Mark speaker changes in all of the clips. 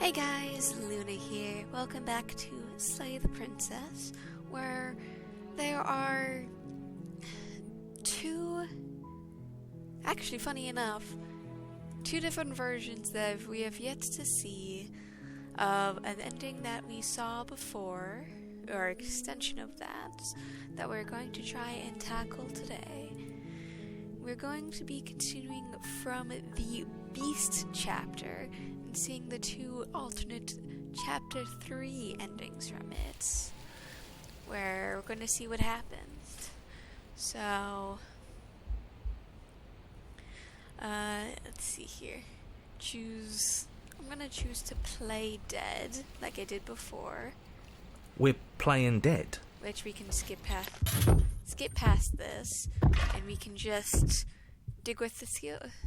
Speaker 1: Hey guys, Luna here. Welcome back to Slay the Princess, where there are funny enough, two different versions that we have yet to see of an ending that we saw before, or extension of that we're going to try and tackle today. We're going to be continuing from the Beast chapter and seeing the two alternate chapter 3 endings from it, where we're going to see what happens. So, let's see here. I'm going to choose to play dead, like I did before.
Speaker 2: We're playing dead?
Speaker 1: Which we can skip past this, and we can just dig with the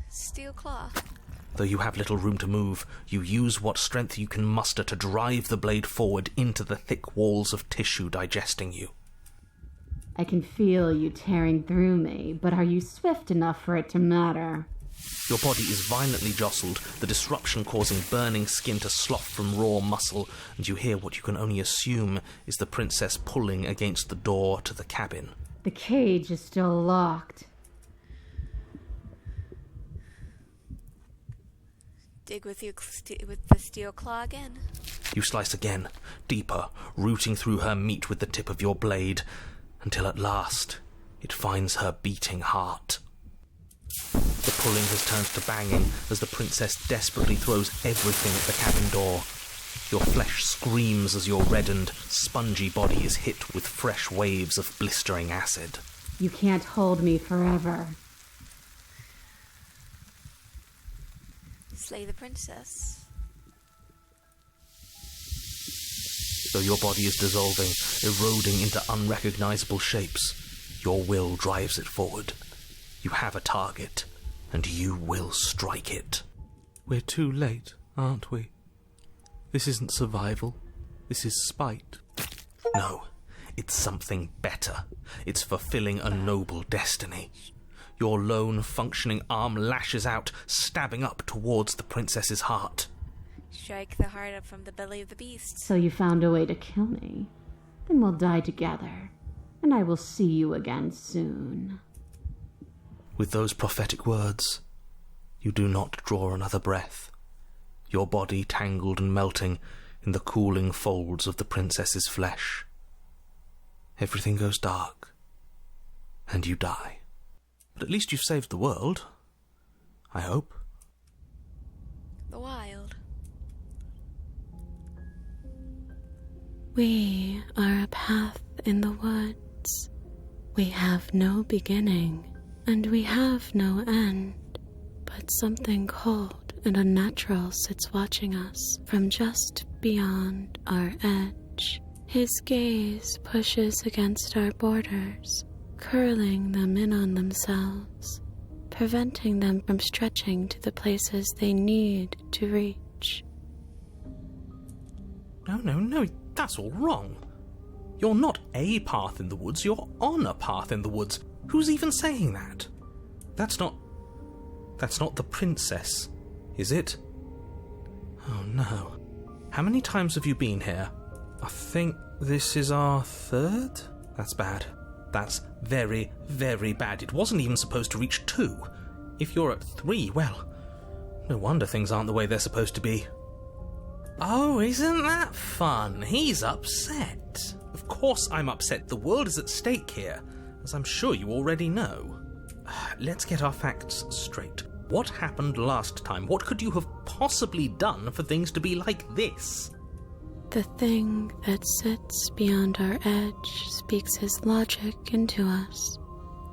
Speaker 1: steel claw.
Speaker 2: Though you have little room to move, you use what strength you can muster to drive the blade forward into the thick walls of tissue digesting you.
Speaker 3: I can feel you tearing through me, but are you swift enough for it to matter?
Speaker 2: Your body is violently jostled, the disruption causing burning skin to slough from raw muscle, and you hear what you can only assume is the princess pulling against the door to the cabin.
Speaker 3: The cage is still locked.
Speaker 1: Dig with the steel claw again.
Speaker 2: You slice again, deeper, rooting through her meat with the tip of your blade, until at last it finds her beating heart. The pulling has turned to banging as the princess desperately throws everything at the cabin door. Your flesh screams as your reddened, spongy body is hit with fresh waves of blistering acid.
Speaker 3: You can't hold me forever.
Speaker 1: Slay the princess.
Speaker 2: Though your body is dissolving, eroding into unrecognizable shapes, your will drives it forward. You have a target, and you will strike it. We're too late, aren't we? This isn't survival. This is spite. No, it's something better. It's fulfilling a noble destiny. Your lone, functioning arm lashes out, stabbing up towards the princess's heart.
Speaker 1: Strike the heart up from the belly of the beast.
Speaker 3: So you found a way to kill me. Then we'll die together, and I will see you again soon.
Speaker 2: With those prophetic words, you do not draw another breath, your body tangled and melting in the cooling folds of the princess's flesh. Everything goes dark, and you die. But at least you've saved the world, I hope.
Speaker 1: The wild.
Speaker 4: We are a path in the woods. We have no beginning, and we have no end, but something cold and unnatural sits watching us from just beyond our edge. His gaze pushes against our borders, curling them in on themselves, preventing them from stretching to the places they need to reach.
Speaker 2: No, that's all wrong. You're not a path in the woods, you're on a path in the woods. Who's even saying that? That's not the princess, is it? Oh no. How many times have you been here? I think this is our third? That's bad. That's very, very bad. It wasn't even supposed to reach 2. If you're at 3, well, no wonder things aren't the way they're supposed to be. Oh, isn't that fun? He's upset. Of course I'm upset. The world is at stake here, as I'm sure you already know. Let's get our facts straight. What happened last time? What could you have possibly done for things to be like this?
Speaker 4: The thing that sits beyond our edge speaks his logic into us.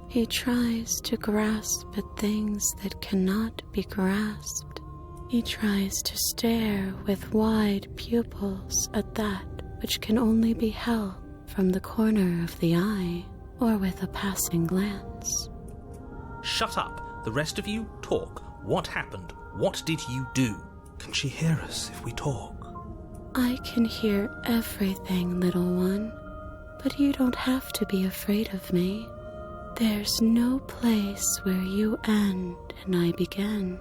Speaker 4: He tries to grasp at things that cannot be grasped. He tries to stare with wide pupils at that which can only be held from the corner of the eye or with a passing glance.
Speaker 2: Shut up. The rest of you, talk. What happened? What did you do? Can she hear us if we talk?
Speaker 4: I can hear everything, little one, but you don't have to be afraid of me. There's no place where you end and I begin.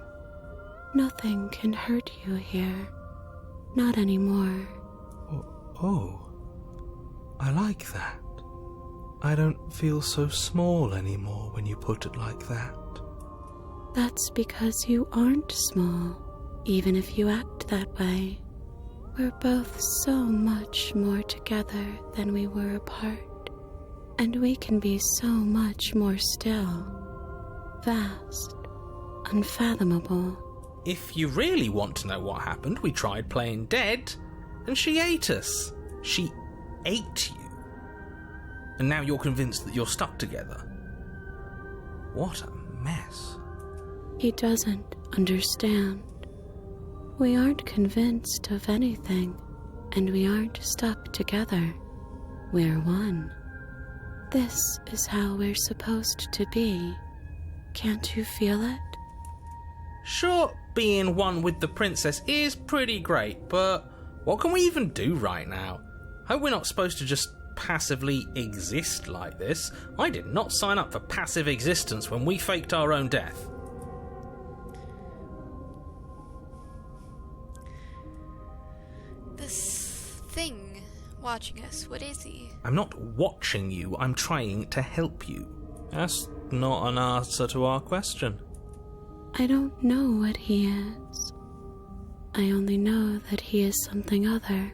Speaker 4: Nothing can hurt you here. Not anymore.
Speaker 2: Oh, I like that. I don't feel so small anymore when you put it like that.
Speaker 4: That's because you aren't small, even if you act that way. We're both so much more together than we were apart, and we can be so much more still. Vast, unfathomable.
Speaker 2: If you really want to know what happened, we tried playing dead, and she ate us. She ate you. And now you're convinced that you're stuck together. What a mess.
Speaker 4: He doesn't understand. We aren't convinced of anything, and we aren't stuck together. We're one. This is how we're supposed to be. Can't you feel it?
Speaker 2: Sure, being one with the princess is pretty great, but what can we even do right now? Hope we're not supposed to just passively exist like this. I did not sign up for passive existence when we faked our own death.
Speaker 1: This thing watching us, what is he?
Speaker 2: I'm not watching you, I'm trying to help you. That's not an answer to our question.
Speaker 4: I don't know what he is. I only know that he is something other,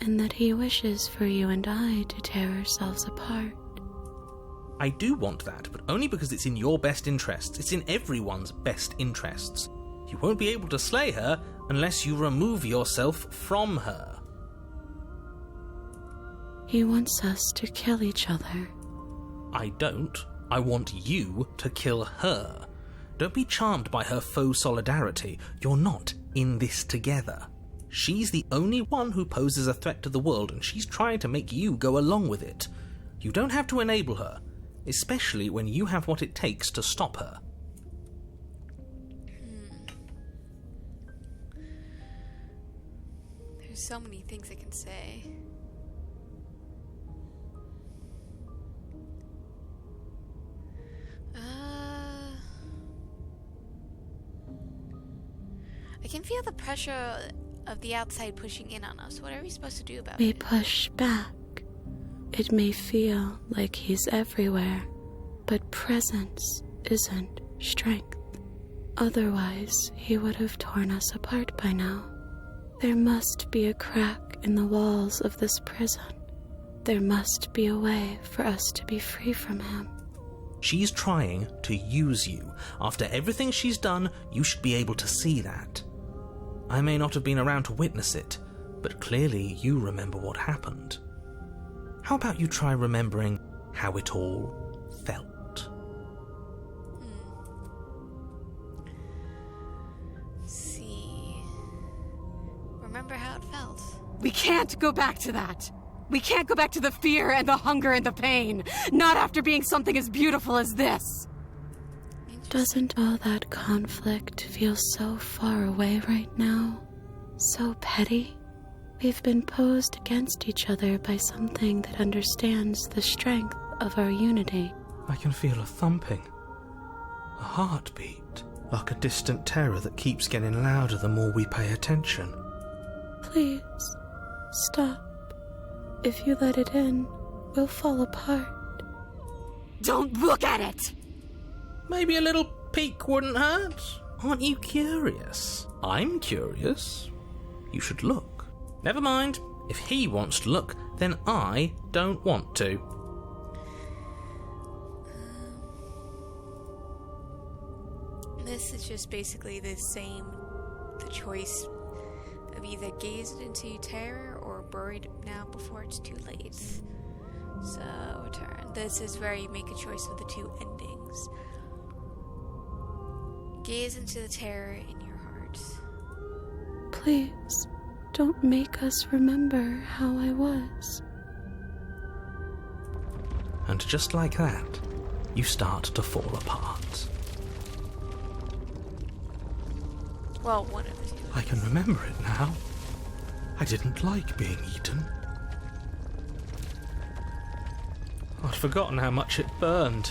Speaker 4: and that he wishes for you and I to tear ourselves apart.
Speaker 2: I do want that, but only because it's in your best interests. It's in everyone's best interests. You won't be able to slay her unless you remove yourself from her.
Speaker 4: He wants us to kill each other.
Speaker 2: I don't. I want you to kill her. Don't be charmed by her faux solidarity. You're not in this together. She's the only one who poses a threat to the world, and she's trying to make you go along with it. You don't have to enable her, especially when you have what it takes to stop her.
Speaker 1: There's so many things I can say. I can feel the pressure of the outside pushing in on us. What are we supposed to do about
Speaker 4: We
Speaker 1: it?
Speaker 4: push back. It may feel like he's everywhere, but presence isn't strength. Otherwise, he would have torn us apart by now. There must be a crack in the walls of this prison. There must be a way for us to be free from him.
Speaker 2: She's trying to use you. After everything she's done, you should be able to see that. I may not have been around to witness it, but clearly you remember what happened. How about you try remembering how it all felt?
Speaker 1: See. Remember how it felt.
Speaker 5: We can't go back to that. We can't go back to the fear and the hunger and the pain. Not after being something as beautiful as this.
Speaker 4: Doesn't all that conflict feel so far away right now? So petty? We've been posed against each other by something that understands the strength of our unity.
Speaker 2: I can feel a thumping, a heartbeat, like a distant terror that keeps getting louder the more we pay attention.
Speaker 4: Please, stop. If you let it in, we'll fall apart.
Speaker 5: Don't look at it!
Speaker 2: Maybe a little peek wouldn't hurt. Aren't you curious? I'm curious. You should look. Never mind. If he wants to look, then I don't want to.
Speaker 1: This is just basically the choice of either gazed into terror or buried now before it's too late. So, return. This is where you make a choice of the two endings. Gaze into the terror in your heart.
Speaker 4: Please, don't make us remember how I was.
Speaker 2: And just like that, you start to fall apart.
Speaker 1: Well, one of the two.
Speaker 2: I can remember it now. I didn't like being eaten. I'd forgotten how much it burned,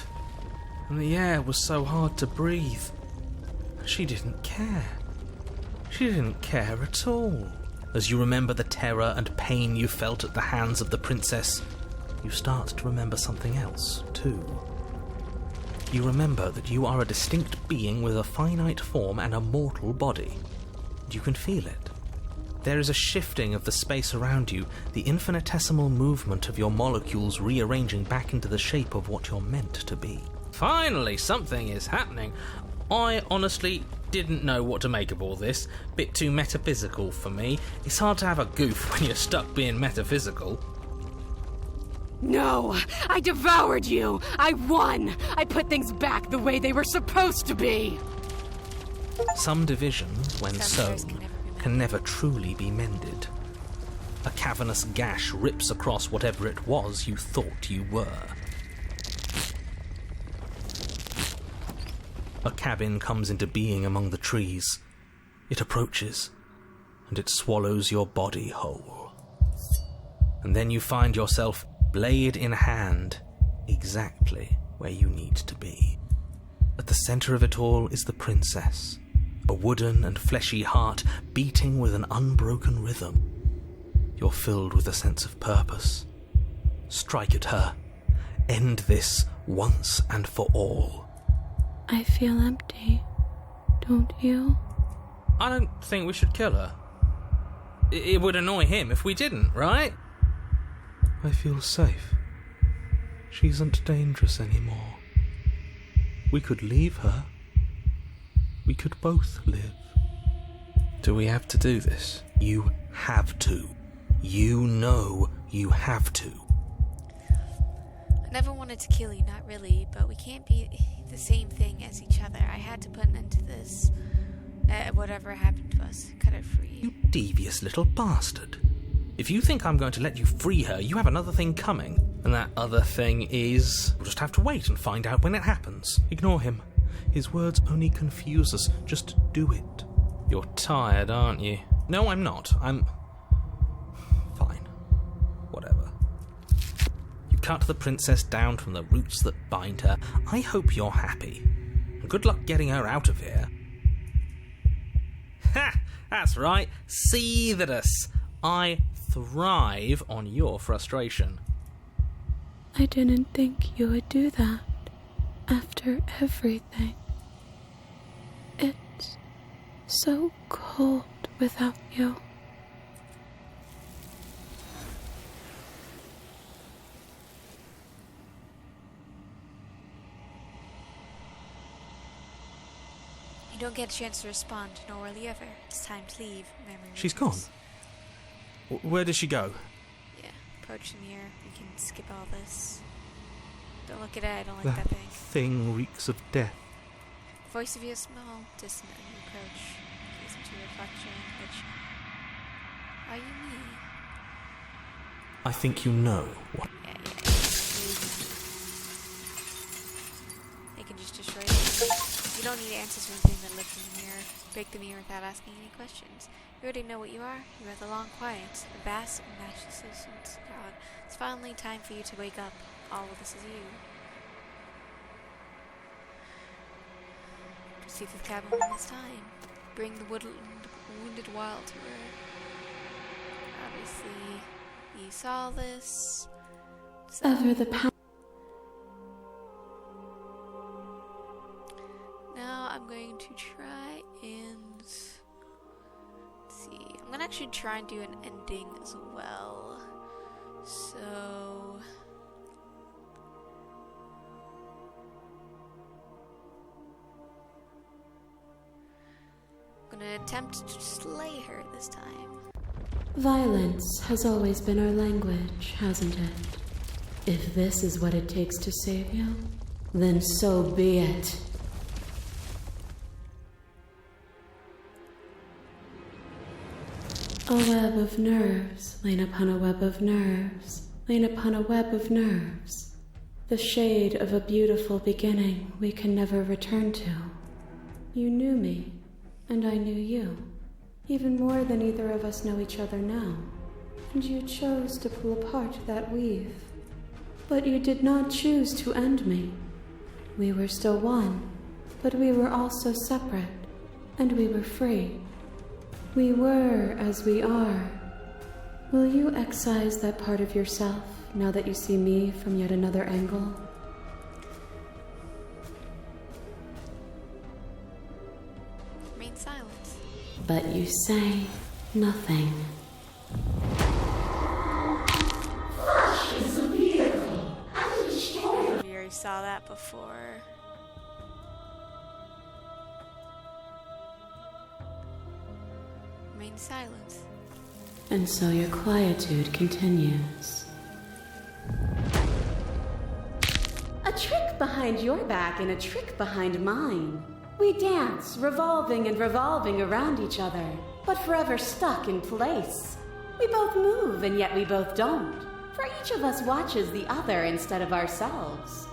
Speaker 2: and the air was so hard to breathe. She didn't care. She didn't care at all. As you remember the terror and pain you felt at the hands of the princess, you start to remember something else, too. You remember that you are a distinct being with a finite form and a mortal body. You can feel it. There is a shifting of the space around you, the infinitesimal movement of your molecules rearranging back into the shape of what you're meant to be. Finally, something is happening. I honestly didn't know what to make of all this. Bit too metaphysical for me. It's hard to have a goof when you're stuck being metaphysical.
Speaker 5: No! I devoured you! I won! I put things back the way they were supposed to be!
Speaker 2: Some division, when
Speaker 1: Some
Speaker 2: sown, can never truly be mended. A cavernous gash rips across whatever it was you thought you were. A cabin comes into being among the trees. It approaches, and it swallows your body whole. And then you find yourself, blade in hand, exactly where you need to be. At the center of it all is the princess, a wooden and fleshy heart beating with an unbroken rhythm. You're filled with a sense of purpose. Strike at her. End this once and for all.
Speaker 4: I feel empty, don't you?
Speaker 2: I don't think we should kill her. It would annoy him if we didn't, right? I feel safe. She isn't dangerous anymore. We could leave her. We could both live. Do we have to do this? You have to. You know you have to.
Speaker 1: I never wanted to kill you, not really, but we can't be the same thing as each other. I had to put an end to this. Whatever happened to us, cut it free.
Speaker 2: You devious little bastard. If you think I'm going to let you free her, you have another thing coming. And that other thing is... We'll just have to wait and find out when it happens. Ignore him. His words only confuse us. Just do it. You're tired, aren't you? No, I'm not. I'm... fine. Whatever. You cut the princess down from the roots that bind her. I hope you're happy. And good luck getting her out of here. Ha! That's right. Seethe at us. I thrive on your frustration.
Speaker 4: I didn't think you would do that after everything. It's so cold without you.
Speaker 1: You don't get a chance to respond, nor will you ever. It's time to leave. Memory
Speaker 2: She's gone.
Speaker 1: rings.
Speaker 2: Where did she go?
Speaker 1: Yeah, approach the mirror. We can skip all this. Don't look at it. I don't like that thing.
Speaker 2: thing reeks of death.
Speaker 1: The voice of you is small, distant, and you approach. Gaze into your reflection, which... Are you me?
Speaker 2: I think you know what.
Speaker 1: Yeah. They can just destroy you. You don't need answers for anything that lives in the mirror. Break the mirror without asking any questions. You already know what you are. You are the long quiet, a vast and matchless existence. God, it's finally time for you to wake up. All of this is you. Proceed with cabin one last time. Bring the wounded wild to her. Obviously, you saw this.
Speaker 4: Sever the power.
Speaker 1: Now I'm going to try and... Let's see. I'm gonna actually try and do an ending as well. So... I'm gonna attempt to slay her this time.
Speaker 4: Violence has always been our language, hasn't it? If this is what it takes to save you, then so be it. A web of nerves, lain upon a web of nerves, lain upon a web of nerves. The shade of a beautiful beginning we can never return to. You knew me, and I knew you, even more than either of us know each other now. And you chose to pull apart that weave. But you did not choose to end me. We were still one, but we were also separate, and we were free. We were as we are. Will you excise that part of yourself now that you see me from yet another angle?
Speaker 1: Remain silent.
Speaker 4: But you say nothing.
Speaker 1: We already saw that before. Remain silent.
Speaker 4: And so your quietude continues. A trick behind your back and a trick behind mine. We dance, revolving and revolving around each other, but forever stuck in place. We both move, and yet we both don't, for each of us watches the other instead of ourselves.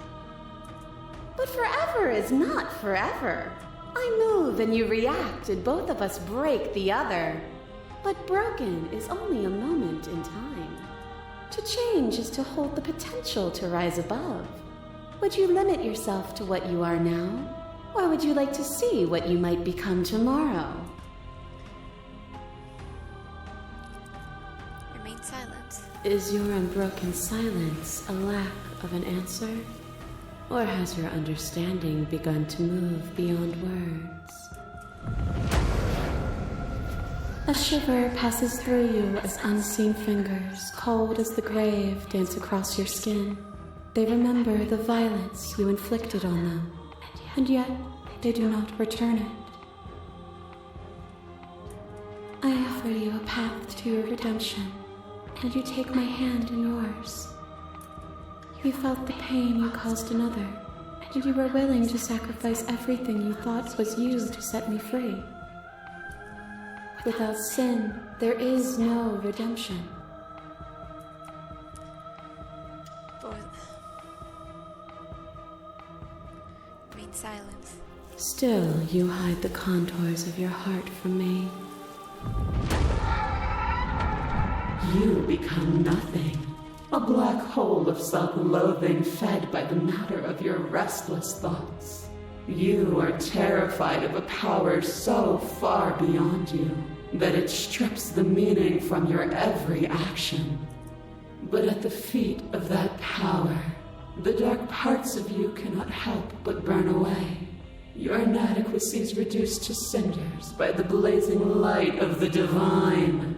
Speaker 4: But forever is not forever. I move and you react, and both of us break the other. But broken is only a moment in time. To change is to hold the potential to rise above. Would you limit yourself to what you are now? Or would you like to see what you might become tomorrow?
Speaker 1: Remain silent.
Speaker 4: Is your unbroken silence a lack of an answer? Or has your understanding begun to move beyond words? A shiver passes through you as unseen fingers, cold as the grave, dance across your skin. They remember the violence you inflicted on them, and yet they do not return it. I offer you a path to your redemption, and you take my hand in yours. You felt the pain you caused another, and you were willing to sacrifice everything you thought was you to set me free. Without sin, there is no redemption.
Speaker 1: Remain silent.
Speaker 4: Still, you hide the contours of your heart from me.
Speaker 6: You become nothing. A black hole of self-loathing fed by the matter of your restless thoughts. You are terrified of a power so far beyond you that it strips the meaning from your every action. But at the feet of that power, the dark parts of you cannot help but burn away. Your inadequacy is reduced to cinders by the blazing light of the divine.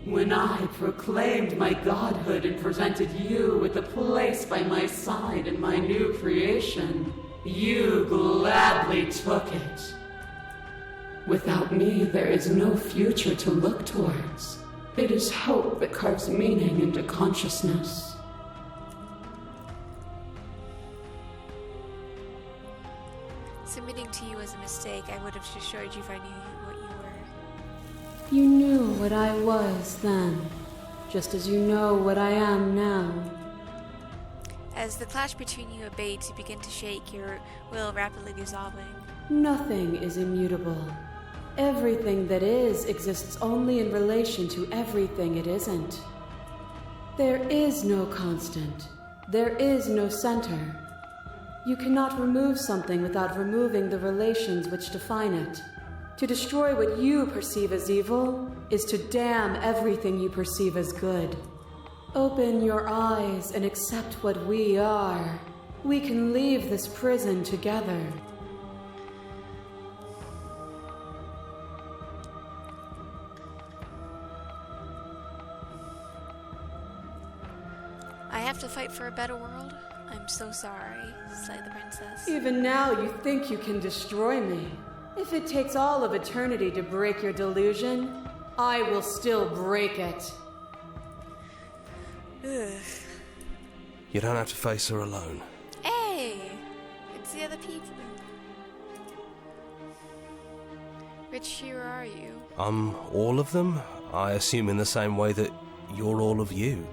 Speaker 6: When I proclaimed my godhood and presented you with a place by my side in my new creation, you gladly took it. Without me, there is no future to look towards. It is hope that carves meaning into consciousness.
Speaker 1: Submitting to you was a mistake. I would have assured you if I knew what you were.
Speaker 4: You knew what I was then, just as you know what I am now.
Speaker 1: As the clash between you abates, you begin to shake, your will rapidly dissolving.
Speaker 4: Nothing is immutable. Everything that is exists only in relation to everything it isn't. There is no constant. There is no center. You cannot remove something without removing the relations which define it. To destroy what you perceive as evil is to damn everything you perceive as good. Open your eyes and accept what we are. We can leave this prison together.
Speaker 1: I have to fight for a better world? I'm so sorry, sighed the princess.
Speaker 4: Even now you think you can destroy me. If it takes all of eternity to break your delusion, I will still break it.
Speaker 1: Ugh.
Speaker 2: You don't have to face her alone.
Speaker 1: Hey! It's the other people. Which hero are you?
Speaker 2: I'm all of them, I assume, in the same way that you're all of you.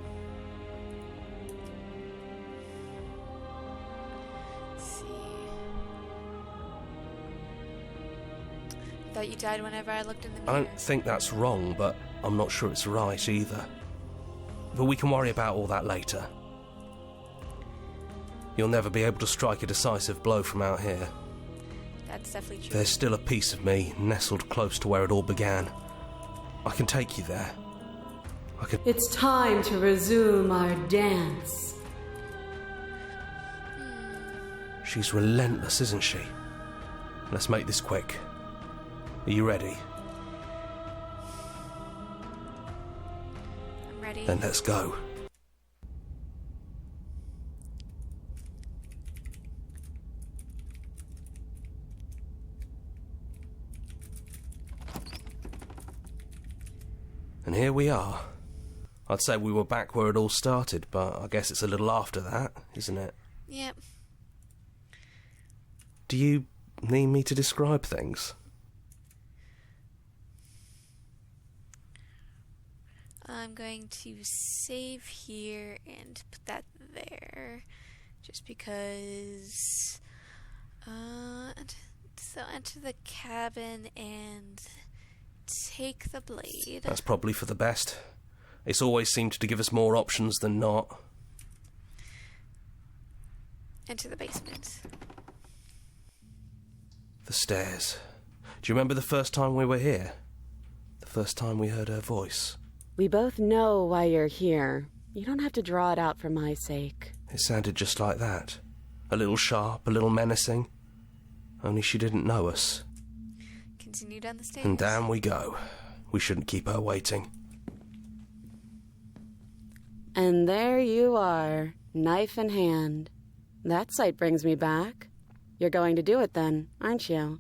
Speaker 1: Thought you died whenever I looked in the mirror.
Speaker 2: I don't think that's wrong, but I'm not sure it's right either. But we can worry about all that later. You'll never be able to strike a decisive blow from out here.
Speaker 1: That's definitely true.
Speaker 7: There's still a piece of me nestled close to where it all began. I can take you there.
Speaker 5: It's time to resume our dance.
Speaker 7: She's relentless, isn't she? Let's make this quick. Are you ready?
Speaker 1: I'm ready.
Speaker 7: Then let's go. And here we are. I'd say we were back where it all started, but I guess it's a little after that, isn't it?
Speaker 1: Yep.
Speaker 7: Do you need me to describe things?
Speaker 1: I'm going to save here and put that there. Just because... so enter the cabin and take the blade.
Speaker 7: That's probably for the best. It's always seemed to give us more options than not.
Speaker 1: Enter the basement.
Speaker 7: The stairs. Do you remember the first time we were here? The first time we heard her voice?
Speaker 5: We both know why you're here. You don't have to draw it out for my sake.
Speaker 7: It sounded just like that. A little sharp, a little menacing. Only she didn't know us.
Speaker 1: Continue down the stairs.
Speaker 7: And down we go. We shouldn't keep her waiting.
Speaker 5: And there you are, knife in hand. That sight brings me back. You're going to do it then, aren't you?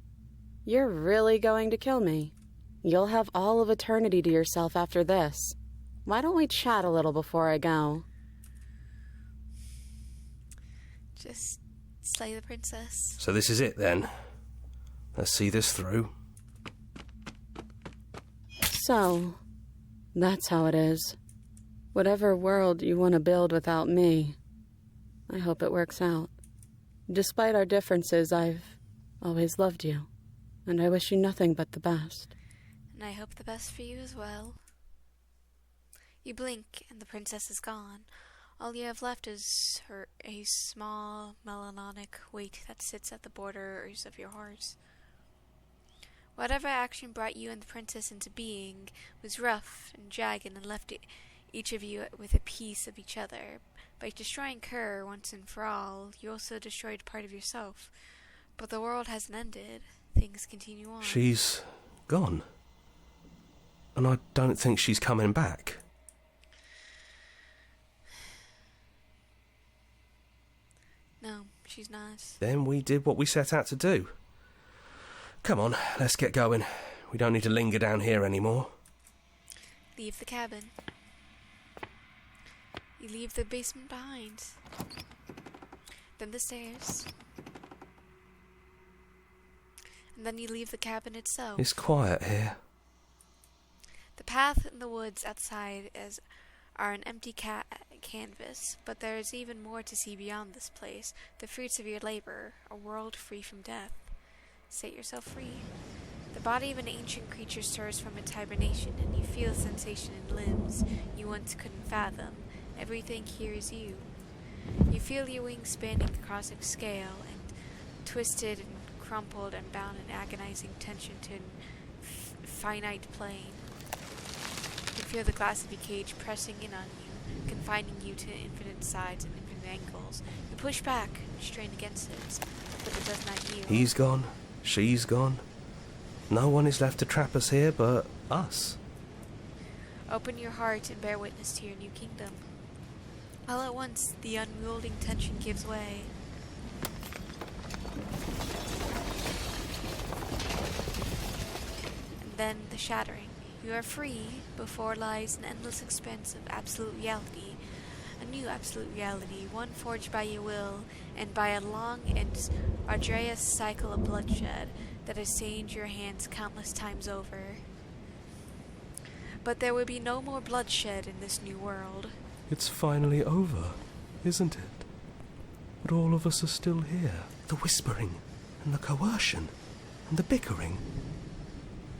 Speaker 5: You're really going to kill me. You'll have all of eternity to yourself after this. Why don't we chat a little before I go?
Speaker 1: Just slay the princess.
Speaker 7: So this is it then. Let's see this through.
Speaker 5: So, that's how it is. Whatever world you want to build without me, I hope it works out. Despite our differences, I've always loved you, and I wish you nothing but the best.
Speaker 1: And I hope the best for you as well. You blink, and the princess is gone. All you have left is a small, melancholic weight that sits at the borders of your heart. Whatever action brought you and the princess into being was rough and jagged and left each of you with a piece of each other. By destroying her once and for all, you also destroyed part of yourself. But the world hasn't ended. Things continue on.
Speaker 7: She's gone. And I don't think she's coming back.
Speaker 1: No, she's not.
Speaker 7: Then we did what we set out to do. Come on, let's get going. We don't need to linger down here anymore.
Speaker 1: Leave the cabin. You leave the basement behind. Then the stairs. And then you leave the cabin itself.
Speaker 7: It's quiet here.
Speaker 1: The path in the woods outside are an empty canvas, but there is even more to see beyond this place. The fruits of your labor, a world free from death. Set yourself free. The body of an ancient creature stirs from its hibernation, and you feel a sensation in limbs you once couldn't fathom. Everything here is you. You feel your wings spanning across a scale, and twisted and crumpled and bound in agonizing tension to an finite plane. You feel the glass of your cage pressing in on you, confining you to infinite sides and infinite angles. You push back, strain against it, but it does not yield.
Speaker 7: He's gone. She's gone. No one is left to trap us here but us.
Speaker 1: Open your heart and bear witness to your new kingdom. All at once, the unwielding tension gives way. And then the shattering. You are free. Before lies an endless expanse of absolute reality. A new absolute reality, one forged by your will and by a long and arduous cycle of bloodshed that has stained your hands countless times over. But there will be no more bloodshed in this new world.
Speaker 7: It's finally over, isn't it? But all of us are still here. The whispering, and the coercion, and the bickering.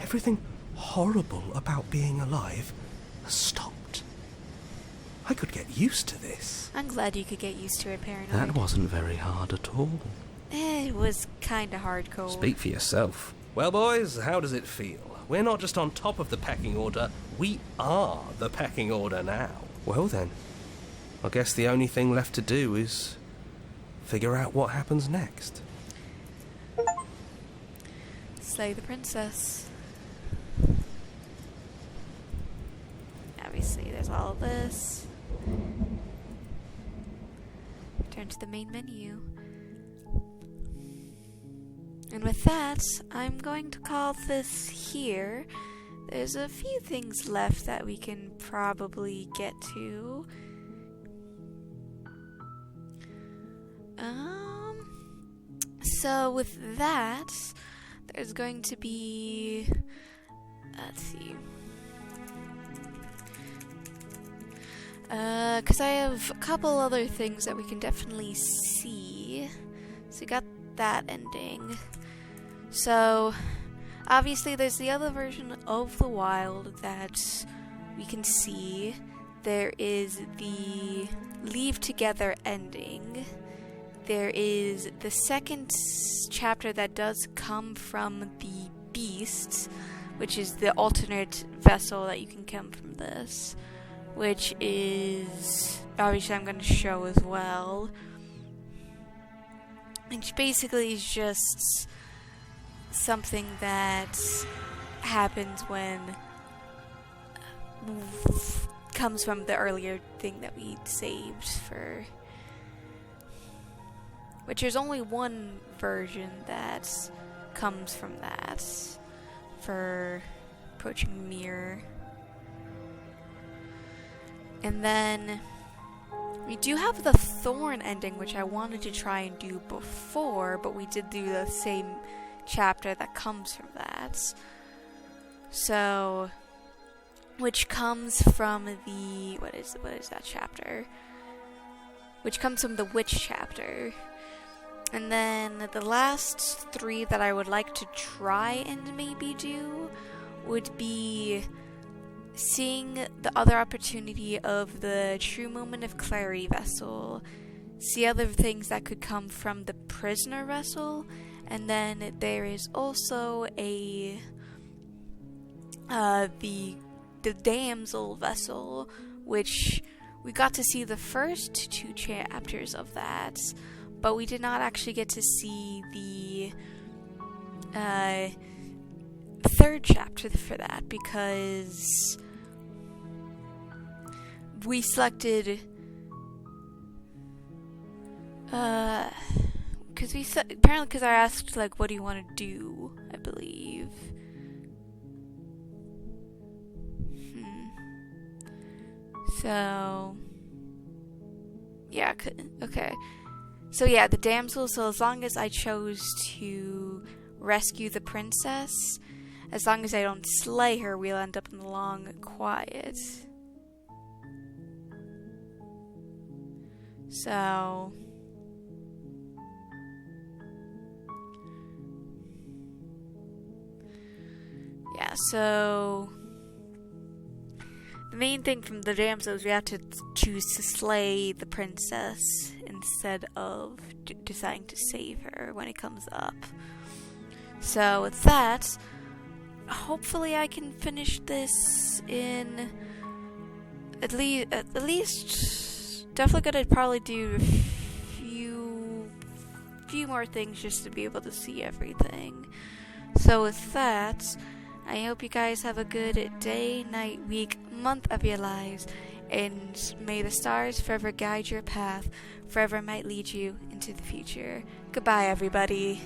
Speaker 7: Everything horrible about being alive has stopped. I could get used to this.
Speaker 1: I'm glad you could get used to it, Paranoid.
Speaker 2: That wasn't very hard at all.
Speaker 1: It was kinda hardcore.
Speaker 2: Speak for yourself.
Speaker 7: Well, boys, how does it feel? We're not just on top of the pecking order, we are the pecking order now. Well then, I guess the only thing left to do is figure out what happens next.
Speaker 1: Slay the princess. Obviously, there's all of this. Return to the main menu. And with that, I'm going to call this here. There's a few things left that we can probably get to. So with that, there's going to be, let's see, because I have a couple other things that we can definitely see. So we got that ending. So obviously there's the other version of the wild that we can see. There is the Leave Together ending. There is the second chapter that does come from the Beast, which is the alternate vessel that you can come from this, which is obviously I'm going to show as well. Which basically is just something that happens when comes from the earlier thing that we saved for, which there's only one version that comes from that for approaching the mirror. And then we do have the Thorn ending, which I wanted to try and do before, but we did do the same chapter that comes from that. So, which comes from the, what is that chapter? Which comes from the Witch chapter. And then the last three that I would like to try and maybe do would be seeing the other opportunity of the True Moment of Clarity vessel, see other things that could come from the Prisoner vessel, and then there is also a the Damsel vessel, which we got to see the first two chapters of that, but we did not actually get to see the third chapter for that because we selected because I asked like, what do you want to do, I believe. So yeah, okay. So yeah, the damsel, so as long as I chose to rescue the princess, as long as I don't slay her, we'll end up in the long quiet. So yeah, so the main thing from the damsel is we have to choose to slay the princess instead of deciding to save her when it comes up. So with that, hopefully I can finish this in at least definitely gonna probably do a few more things just to be able to see everything. So with that, I hope you guys have a good day, night, week, month of your lives, and may the stars forever guide your path, forever might lead you into the future. Goodbye, everybody.